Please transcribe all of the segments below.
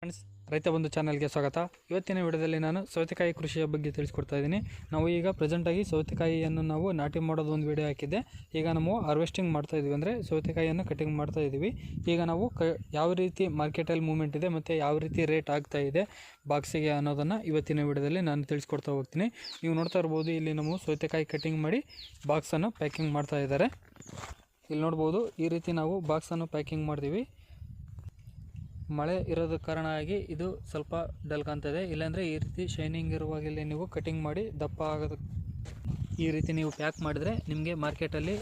Friends, ರೈತ ಬಂಧು ಚಾನಲ್ಗೆ ಸ್ವಾಗತ. ಇವತ್ತಿನ ವಿಡಿಯೋದಲ್ಲಿ ನಾನು ಸೌತೆಕಾಯಿ ಕೃಷಿಯ ಬಗ್ಗೆ ತಿಳಿಸ್ಕೊಡ್ತಾ ಇದ್ದೀನಿ. ನಾವು ಈಗ ಪ್ರೆಸೆಂಟಾಗಿ ಸೌತೆಕಾಯಿಯನ್ನು ನಾವು ನಾಟಿ ಮಾಡೋದು ಒಂದು ವಿಡಿಯೋ ಹಾಕಿದ್ದೆ. ಈಗ ನಾವು ಹಾರ್ವೆಸ್ಟಿಂಗ್ ಮಾಡ್ತಾ ಇದ್ದೀವಿ, ಅಂದರೆ ಸೌತೆಕಾಯಿಯನ್ನು ಕಟಿಂಗ್ ಮಾಡ್ತಾ ಇದ್ದೀವಿ. ಈಗ ನಾವು ಯಾವ ರೀತಿ ಮಾರ್ಕೆಟಲ್ಲಿ ಮೂವ್ಮೆಂಟ್ ಇದೆ ಮತ್ತು ಯಾವ ರೀತಿ ರೇಟ್ ಆಗ್ತಾ ಇದೆ ಬಾಕ್ಸಿಗೆ ಅನ್ನೋದನ್ನು ಇವತ್ತಿನ ವಿಡಿಯೋದಲ್ಲಿ ನಾನು ತಿಳಿಸ್ಕೊಡ್ತಾ ಹೋಗ್ತೀನಿ. ನೀವು ನೋಡ್ತಾ ಇರ್ಬೋದು, ಇಲ್ಲಿ ನಾವು ಸೌತೆಕಾಯಿ ಕಟಿಂಗ್ ಮಾಡಿ ಬಾಕ್ಸನ್ನು ಪ್ಯಾಕಿಂಗ್ ಮಾಡ್ತಾ ಇದ್ದಾರೆ. ಇಲ್ಲಿ ನೋಡ್ಬೋದು, ಈ ರೀತಿ ನಾವು ಬಾಕ್ಸನ್ನು ಪ್ಯಾಕಿಂಗ್ ಮಾಡ್ತೀವಿ. ಮಳೆ ಇರೋದಕ್ಕೆ ಕಾರಣ ಆಗಿ ಇದು ಸ್ವಲ್ಪ ಡಲ್ ಕಾಣ್ತದೆ. ಇಲ್ಲಾಂದರೆ ಈ ರೀತಿ ಶೈನಿಂಗ್ ಇರುವಾಗಲೇ ನೀವು ಕಟಿಂಗ್ ಮಾಡಿ ದಪ್ಪ ಆಗೋದಕ್ಕೆ ಈ ರೀತಿ ನೀವು ಪ್ಯಾಕ್ ಮಾಡಿದರೆ ನಿಮಗೆ ಮಾರ್ಕೆಟಲ್ಲಿ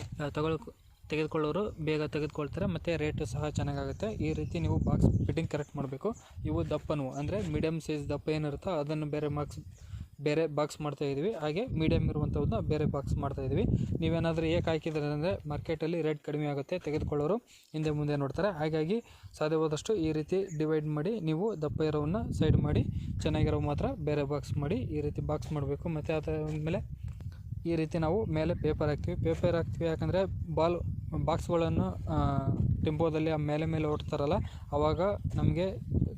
ತೆಗೆದುಕೊಳ್ಳೋರು ಬೇಗ ತೆಗೆದುಕೊಳ್ತಾರೆ ಮತ್ತು ರೇಟು ಸಹ ಚೆನ್ನಾಗಾಗುತ್ತೆ. ಈ ರೀತಿ ನೀವು ಬಾಕ್ಸ್ ಫಿಟ್ಟಿಂಗ್ ಕರೆಕ್ಟ್ ಮಾಡಬೇಕು. ಇವು ದಪ್ಪನು ಅಂದರೆ ಮೀಡಿಯಮ್ ಸೈಜ್ ದಪ್ಪ ಏನಿರುತ್ತೋ ಅದನ್ನು ಬೇರೆ ಬಾಕ್ಸ್ ಮಾಡ್ತಾಯಿದ್ವಿ. ಹಾಗೆ ಮೀಡಿಯಮ್ ಇರುವಂಥದ್ದನ್ನ ಬೇರೆ ಬಾಕ್ಸ್ ಮಾಡ್ತಾಯಿದ್ವಿ. ನೀವೇನಾದರೂ ಏಕೆ ಹಾಕಿದ್ರೆ ಅಂದರೆ ಮಾರ್ಕೆಟಲ್ಲಿ ರೇಟ್ ಕಡಿಮೆ ಆಗುತ್ತೆ, ತೆಗೆದುಕೊಳ್ಳೋರು ಹಿಂದೆ ಮುಂದೆ ನೋಡ್ತಾರೆ. ಹಾಗಾಗಿ ಸಾಧ್ಯವಾದಷ್ಟು ಈ ರೀತಿ ಡಿವೈಡ್ ಮಾಡಿ ನೀವು ದಪ್ಪ ಇರೋವನ್ನು ಸೈಡ್ ಮಾಡಿ, ಚೆನ್ನಾಗಿರೋ ಮಾತ್ರ ಬೇರೆ ಬಾಕ್ಸ್ ಮಾಡಿ ಈ ರೀತಿ ಬಾಕ್ಸ್ ಮಾಡಬೇಕು. ಮತ್ತು ಅದಾದಮೇಲೆ ಈ ರೀತಿ ನಾವು ಮೇಲೆ ಪೇಪರ್ ಹಾಕ್ತೀವಿ. ಯಾಕಂದರೆ ಬಾಕ್ಸ್ಗಳನ್ನು ಟೆಂಪೋದಲ್ಲಿ ಮೇಲೆ ಓಡ್ತಾರಲ್ಲ, ಆವಾಗ ನಮಗೆ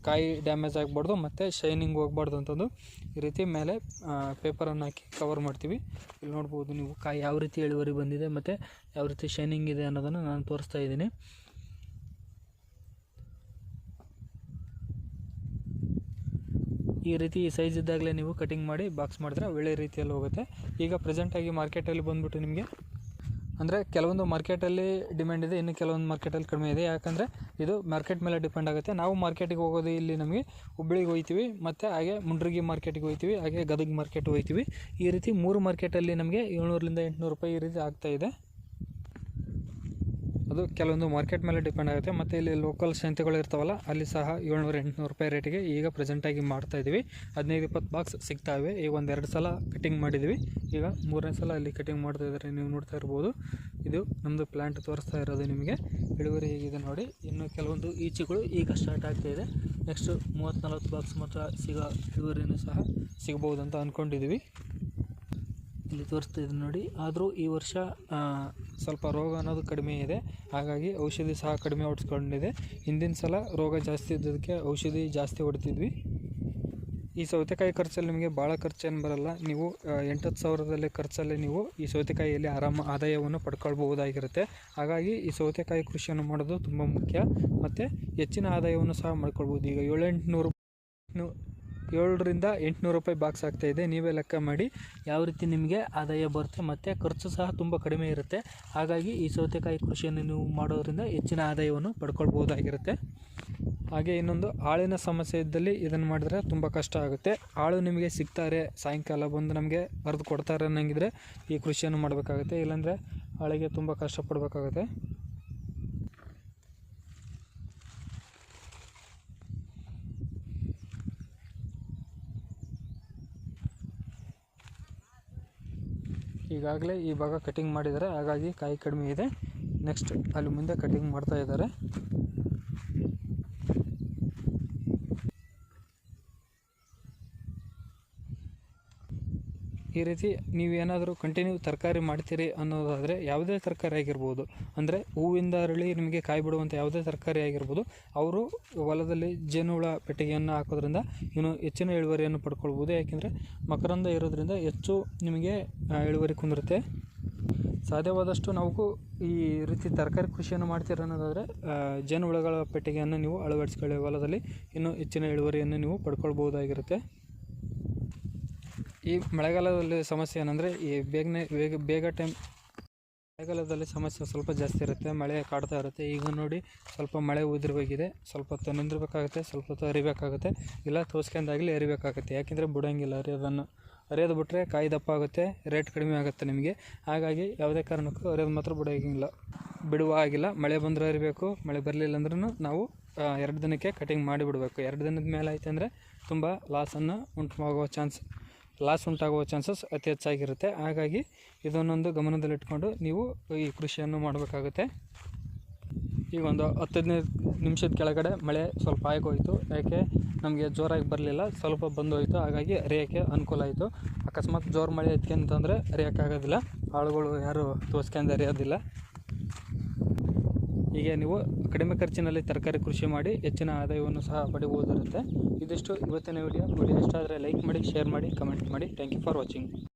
ಕಾಯಿ ಡ್ಯಾಮೇಜ್ ಆಗಬಾರ್ದು ಮತ್ತು ಶೈನಿಂಗ್ ಹೋಗ್ಬಾರ್ದು ಅಂತಂದು ಈ ರೀತಿ ಮೇಲೆ ಪೇಪರನ್ನು ಹಾಕಿ ಕವರ್ ಮಾಡ್ತೀವಿ. ಇಲ್ಲಿ ನೋಡ್ಬೋದು ನೀವು ಕಾಯಿ ಯಾವ ರೀತಿ ಇಳುವರಿ ಬಂದಿದೆ ಮತ್ತು ಯಾವ ರೀತಿ ಶೈನಿಂಗ್ ಇದೆ ಅನ್ನೋದನ್ನು ನಾನು ತೋರಿಸ್ತಾ ಇದ್ದೀನಿ. ಈ ರೀತಿ ಈ ಸೈಜ್ ಇದ್ದಾಗಲೇ ನೀವು ಕಟಿಂಗ್ ಮಾಡಿ ಬಾಕ್ಸ್ ಮಾಡಿದ್ರೆ ಒಳ್ಳೆ ರೀತಿಯಲ್ಲಿ ಹೋಗುತ್ತೆ. ಈಗ ಪ್ರೆಸೆಂಟಾಗಿ ಮಾರ್ಕೆಟಲ್ಲಿ ಬಂದುಬಿಟ್ಟು ನಿಮಗೆ ಅಂದರೆ ಕೆಲವೊಂದು ಮಾರ್ಕೆಟಲ್ಲಿ ಡಿಮ್ಯಾಂಡ್ ಇದೆ, ಇನ್ನು ಕೆಲವೊಂದು ಮಾರ್ಕೆಟಲ್ಲಿ ಕಡಿಮೆ ಇದೆ. ಯಾಕಂದರೆ ಇದು ಮಾರ್ಕೆಟ್ ಮೇಲೆ ಡಿಪೆಂಡ್ ಆಗುತ್ತೆ. ನಾವು ಮಾರ್ಕೆಟಿಗೆ ಹೋಗೋದು ಇಲ್ಲಿ ನಮಗೆ ಹುಬ್ಬಳ್ಳಿಗೆ ಹೋಗ್ತೀವಿ, ಮತ್ತು ಹಾಗೆ ಮುಂಡ್ರಿಗಿ ಮಾರ್ಕೆಟಿಗೆ ಹೋಗ್ತೀವಿ, ಹಾಗೆ ಗದಗ ಮಾರ್ಕೆಟ್ಗೆ ಹೋಗ್ತೀವಿ. ಈ ರೀತಿ 3 ಮಾರ್ಕೆಟಲ್ಲಿ ನಮಗೆ 700ರಿಂದ 800 ರೂಪಾಯಿ ಈ ರೀತಿ ಆಗ್ತಾಯಿದೆ. ಅದು ಕೆಲವೊಂದು ಮಾರ್ಕೆಟ್ ಮೇಲೆ ಡಿಪೆಂಡ್ ಆಗುತ್ತೆ. ಮತ್ತು ಇಲ್ಲಿ ಲೋಕಲ್ ಸಂತೆಗಳು ಇರ್ತಾವಲ್ಲ, ಅಲ್ಲಿ ಸಹ 700-800 ರೂಪಾಯಿ ರೇಟಿಗೆ ಈಗ ಪ್ರೆಸೆಂಟಾಗಿ ಮಾಡ್ತಾಯಿದ್ದೀವಿ. 15-20 ಬಾಕ್ಸ್ ಸಿಗ್ತಾವೆ. ಈಗ 1-2 ಸಲ ಕಟಿಂಗ್ ಮಾಡಿದ್ವಿ, ಈಗ 3ನೇ ಸಲ ಅಲ್ಲಿ ಕಟಿಂಗ್ ಮಾಡ್ತಾಯಿದ್ದಾರೆ. ನೀವು ನೋಡ್ತಾ ಇರ್ಬೋದು, ಇದು ನಮ್ಮದು ಪ್ಲ್ಯಾಂಟ್ ತೋರಿಸ್ತಾ ಇರೋದು ನಿಮಗೆ. ಇಳುವರಿ ಹೇಗಿದೆ ನೋಡಿ. ಇನ್ನು ಕೆಲವೊಂದು ಈಚೆಗಳು ಈಗ ಸ್ಟಾರ್ಟ್ ಆಗ್ತಾಯಿದೆ. ನೆಕ್ಸ್ಟು 30-40 ಬಾಕ್ಸ್ ಮಾತ್ರ ಇಳುವರಿನೂ ಸಹ ಸಿಗ್ಬೋದು ಅಂತ ಅಂದ್ಕೊಂಡಿದ್ದೀವಿ. ಇಲ್ಲಿ ತೋರಿಸ್ತಾ ಇದ್ದೀನಿ ನೋಡಿ. ಆದರೂ ಈ ವರ್ಷ ಸ್ವಲ್ಪ ರೋಗ ಅನ್ನೋದು ಕಡಿಮೆ ಇದೆ, ಹಾಗಾಗಿ ಔಷಧಿ ಸಹ ಕಡಿಮೆ ಹೊಡೆಸ್ಕೊಂಡಿದೆ. ಹಿಂದಿನ ಸಲ ರೋಗ ಜಾಸ್ತಿ ಇದ್ದದಕ್ಕೆ ಔಷಧಿ ಜಾಸ್ತಿ ಹೊಡಿತಿದ್ವಿ. ಈ ಸೌತೆಕಾಯಿ ಖರ್ಚಲ್ಲಿ ನಿಮಗೆ ಭಾಳ ಖರ್ಚೇನು ಬರೋಲ್ಲ. ನೀವು 8-10 ಸಾವಿರದಲ್ಲಿ ಖರ್ಚಲ್ಲಿ ನೀವು ಈ ಸೌತೆಕಾಯಿಯಲ್ಲಿ ಆರಾಮ ಆದಾಯವನ್ನು ಪಡ್ಕೊಳ್ಬಹುದಾಗಿರುತ್ತೆ. ಹಾಗಾಗಿ ಈ ಸೌತೆಕಾಯಿ ಕೃಷಿಯನ್ನು ಮಾಡೋದು ತುಂಬ ಮುಖ್ಯ ಮತ್ತು ಹೆಚ್ಚಿನ ಆದಾಯವನ್ನು ಸಹ ಮಾಡ್ಕೊಳ್ಬೋದು. ಈಗ 700-800 ರೂಪಾಯಿ ಬಾಕ್ಸ್ ಆಗ್ತಾಯಿದೆ. ನೀವೇ ಲೆಕ್ಕ ಮಾಡಿ ಯಾವ ರೀತಿ ನಿಮಗೆ ಆದಾಯ ಬರುತ್ತೆ, ಮತ್ತು ಖರ್ಚು ಸಹ ತುಂಬ ಕಡಿಮೆ ಇರುತ್ತೆ. ಹಾಗಾಗಿ ಈ ಸೌತೆಕಾಯಿ ಕೃಷಿಯನ್ನು ನೀವು ಮಾಡೋದ್ರಿಂದ ಹೆಚ್ಚಿನ ಆದಾಯವನ್ನು ಪಡ್ಕೊಳ್ಬೋದಾಗಿರುತ್ತೆ. ಹಾಗೆ ಇನ್ನೊಂದು ಆಳಿನ ಸಮಸ್ಯೆ ಇದ್ದಲ್ಲಿ ಇದನ್ನು ಮಾಡಿದ್ರೆ ತುಂಬ ಕಷ್ಟ ಆಗುತ್ತೆ. ಆಳು ನಿಮಗೆ ಸಿಗ್ತಾರೆ, ಸಾಯಂಕಾಲ ಬಂದು ನಮಗೆ ಬರೆದು ಕೊಡ್ತಾರೆ ಅನ್ನಂಗಿದ್ರೆ ಈ ಕೃಷಿಯನ್ನು ಮಾಡಬೇಕಾಗುತ್ತೆ. ಇಲ್ಲಾಂದರೆ ಆಳಿಗೆ ತುಂಬ ಕಷ್ಟಪಡಬೇಕಾಗುತ್ತೆ. ಈಗಾಗಲೇ ಈ ಭಾಗ ಕಟಿಂಗ್ ಮಾಡಿದ್ದಾರೆ, ಹಾಗಾಗಿ ಕಾಯಿ ಕಡಿಮೆ ಇದೆ. ನೆಕ್ಸ್ಟ್ ಅಲ್ಲಿ ಮುಂದೆ ಕಟಿಂಗ್ ಮಾಡ್ತಾ ಇದ್ದಾರೆ. ಈ ರೀತಿ ನೀವೇನಾದರೂ ಕಂಟಿನ್ಯೂ ತರಕಾರಿ ಮಾಡ್ತೀರಿ ಅನ್ನೋದಾದರೆ, ಯಾವುದೇ ತರಕಾರಿ ಆಗಿರ್ಬೋದು, ಅಂದರೆ ಹೂವಿಂದ ಅರಳಿ ನಿಮಗೆ ಕಾಯಿ ಬಿಡುವಂಥ ಯಾವುದೇ ತರಕಾರಿ ಆಗಿರ್ಬೋದು, ಅವರು ಹೊಲದಲ್ಲಿ ಜೇನುಹುಳ ಪೆಟ್ಟಿಗೆಯನ್ನು ಹಾಕೋದ್ರಿಂದ ಇನ್ನೂ ಹೆಚ್ಚಿನ ಇಳುವರಿಯನ್ನು ಪಡ್ಕೊಳ್ಬೋದು. ಯಾಕೆಂದರೆ ಮಕರಂದ ಇರೋದ್ರಿಂದ ಹೆಚ್ಚು ನಿಮಗೆ ಇಳುವರಿ ಕುಂದಿರುತ್ತೆ. ಸಾಧ್ಯವಾದಷ್ಟು ನಾವು ಈ ರೀತಿ ತರಕಾರಿ ಕೃಷಿಯನ್ನು ಮಾಡ್ತೀರ ಅನ್ನೋದಾದರೆ ಜೇನುಹುಳಗಳ ಪೆಟ್ಟಿಗೆಯನ್ನು ನೀವು ಅಳವಡಿಸ್ಕೊಳ್ಳಿ ಹೊಲದಲ್ಲಿ, ಇನ್ನೂ ಹೆಚ್ಚಿನ ಇಳುವರಿಯನ್ನು ನೀವು ಪಡ್ಕೊಳ್ಬೋದಾಗಿರುತ್ತೆ. ಈ ಮಳೆಗಾಲದಲ್ಲಿ ಸಮಸ್ಯೆ ಏನಂದರೆ ಈ ಮಳೆಗಾಲದಲ್ಲಿ ಸಮಸ್ಯೆ ಸ್ವಲ್ಪ ಜಾಸ್ತಿ ಇರುತ್ತೆ, ಮಳೆ ಕಾಡ್ತಾ ಇರುತ್ತೆ. ಈಗ ನೋಡಿ ಸ್ವಲ್ಪ ಮಳೆ ಉದುರಿಬೇಕಿದೆ, ಸ್ವಲ್ಪ ಹೊತ್ತು ನಿಂದಿರಬೇಕಾಗುತ್ತೆ, ಸ್ವಲ್ಪ ಹೊತ್ತು ಅರಿಬೇಕಾಗುತ್ತೆ, ಇಲ್ಲ ತೋರಿಸ್ಕೊಂಡಾಗಲಿ ಅರಿಬೇಕಾಗುತ್ತೆ. ಯಾಕೆಂದರೆ ಬಿಡೋಂಗಿಲ್ಲ, ಅರಿಯೋದು ಬಿಟ್ಟರೆ ಕಾಯಿ ದಪ್ಪ ಆಗುತ್ತೆ, ರೇಟ್ ಕಡಿಮೆ ಆಗುತ್ತೆ ನಿಮಗೆ. ಹಾಗಾಗಿ ಯಾವುದೇ ಕಾರಣಕ್ಕೂ ಅರಿಯೋದು ಮಾತ್ರ ಬಿಡುವ ಆಗಿಲ್ಲ. ಮಳೆ ಬಂದರೆ ಅರಿಬೇಕು, ಮಳೆ ಬರಲಿಲ್ಲ ಅಂದ್ರೂ ನಾವು 2 ದಿನಕ್ಕೆ ಕಟಿಂಗ್ ಮಾಡಿಬಿಡಬೇಕು. 2 ದಿನದ ಮೇಲೆ ಆಯ್ತು ಅಂದರೆ ತುಂಬ ಲಾಸ್ ಉಂಟಾಗುವ ಚಾನ್ಸಸ್ ಅತಿ ಹೆಚ್ಚಾಗಿರುತ್ತೆ. ಹಾಗಾಗಿ ಇದನ್ನೊಂದು ಗಮನದಲ್ಲಿಟ್ಕೊಂಡು ನೀವು ಈ ಕೃಷಿಯನ್ನು ಮಾಡಬೇಕಾಗುತ್ತೆ. ಈಗ ಒಂದು 10-15 ನಿಮಿಷದ ಕೆಳಗಡೆ ಮಳೆ ಸ್ವಲ್ಪ ಆಗೋಯಿತು. ಯಾಕೆ ನಮಗೆ ಜೋರಾಗಿ ಬರಲಿಲ್ಲ, ಸ್ವಲ್ಪ ಬಂದೋಯಿತು. ಹಾಗಾಗಿ ಅರಿಯೋಕ್ಕೆ ಅನುಕೂಲ ಆಯಿತು. ಅಕಸ್ಮಾತ್ ಜೋರು ಮಳೆ ಐತೆ ಅಂತಂದರೆ ಅರಿಯೋಕ್ಕಾಗೋದಿಲ್ಲ, ಆಳುಗಳು ಯಾರು ತೋರಿಸ್ಕೊಂಡು ಅರಿಯೋದಿಲ್ಲ. ಹೀಗೆ ನೀವು ಕಡಿಮೆ ಖರ್ಚಿನಲ್ಲಿ ತರಕಾರಿ ಕೃಷಿ ಮಾಡಿ ಹೆಚ್ಚಿನ ಆದಾಯವನ್ನು ಸಹ ಪಡೆಯುವುದಿರುತ್ತೆ. ಇದಿಷ್ಟು ಇವತ್ತಿನ ವಿಡಿಯೋ ಇಷ್ಟ ಆದರೆ ಲೈಕ್ ಮಾಡಿ, ಶೇರ್ ಮಾಡಿ, ಕಮೆಂಟ್ ಮಾಡಿ. Thank you for watching.